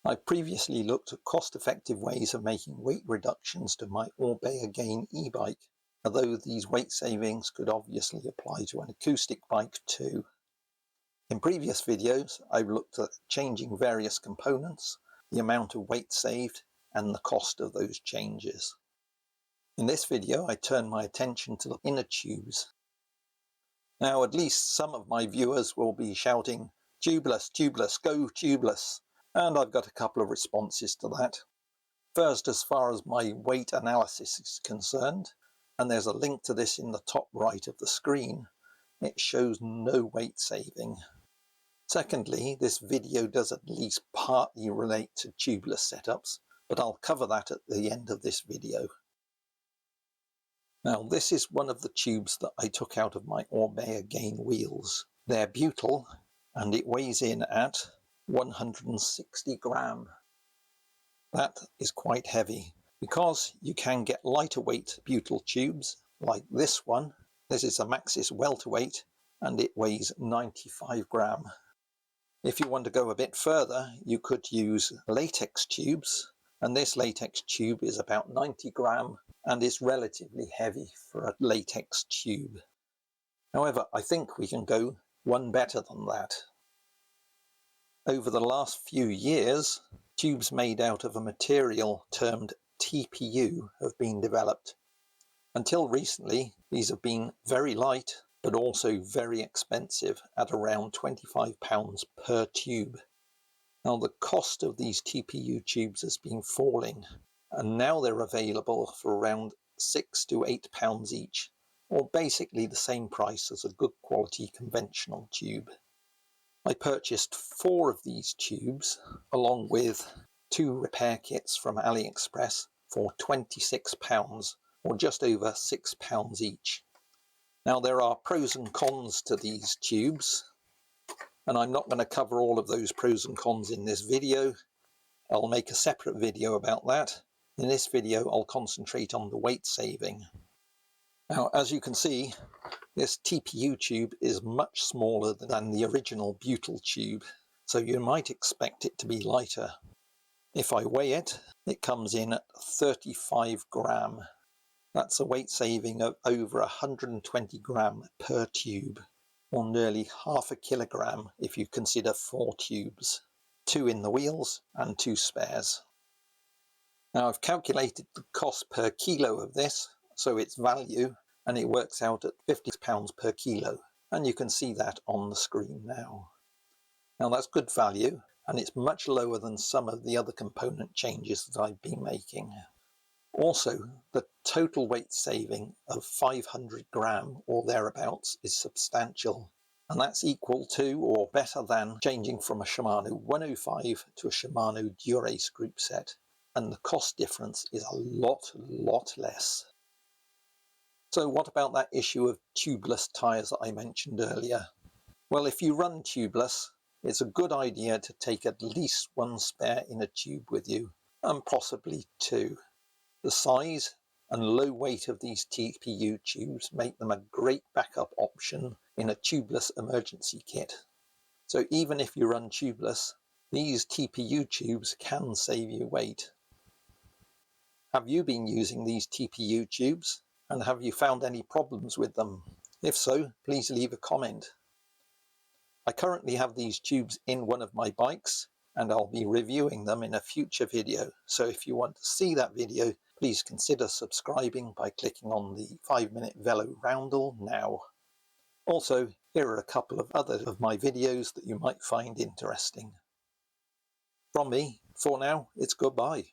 I previously looked at cost-effective ways of making weight reductions to my Orbea Gain e-bike, although these weight savings could obviously apply to an acoustic bike too. In previous videos, I've looked at changing various components, the amount of weight saved, and the cost of those changes. In this video, I turn my attention to the inner tubes. Now, at least some of my viewers will be shouting, "Tubeless, tubeless, go tubeless!" And I've got a couple of responses to that. First, as far as my weight analysis is concerned, and there's a link to this in the top right of the screen, it shows no weight saving. Secondly, this video does at least partly relate to tubeless setups, but I'll cover that at the end of this video. Now, this is one of the tubes that I took out of my Orbea Gain wheels. They're Butyl, and it weighs in at 160 gram. That is quite heavy, because you can get lighter weight Butyl tubes, like this one. This is a Maxxis welterweight, and it weighs 95 gram. If you want to go a bit further, you could use latex tubes, and this latex tube is about 90 gram and is relatively heavy for a latex tube. However, I think we can go one better than that. Over the last few years, tubes made out of a material termed TPU have been developed. Until recently, these have been very light, but also very expensive at around £25 per tube. Now, the cost of these TPU tubes has been falling, and now they're available for around £6 to £8 each, or basically the same price as a good quality conventional tube. I purchased 4 of these tubes, along with 2 repair kits from AliExpress for £26, or just over £6 each. Now, there are pros and cons to these tubes, and I'm not going to cover all of those pros and cons in this video. I'll make a separate video about that. In this video, I'll concentrate on the weight saving. Now, as you can see, this TPU tube is much smaller than the original Butyl tube, so you might expect it to be lighter. If I weigh it, it comes in at 35 gram. That's a weight saving of over 120 gram per tube, or nearly half a kilogram if you consider 4 tubes, 2 in the wheels and 2 spares. Now, I've calculated the cost per kilo of this, so its value, and it works out at £50 per kilo, and you can see that on the screen now. Now, that's good value, and it's much lower than some of the other component changes that I've been making. Also, the total weight saving of 500 gram or thereabouts is substantial, and that's equal to or better than changing from a Shimano 105 to a Shimano Durace group set, and the cost difference is a lot less. So what about that issue of tubeless tyres that I mentioned earlier? Well, if you run tubeless, it's a good idea to take at least 1 spare inner tube with you, and possibly 2. The size and low weight of these TPU tubes make them a great backup option in a tubeless emergency kit. So even if you run tubeless, these TPU tubes can save you weight. Have you been using these TPU tubes? And have you found any problems with them? If so, please leave a comment. I currently have these tubes in one of my bikes, and I'll be reviewing them in a future video. So if you want to see that video, please consider subscribing by clicking on the 5-minute velo roundel now. Also, here are a couple of other of my videos that you might find interesting. From me, for now, it's goodbye.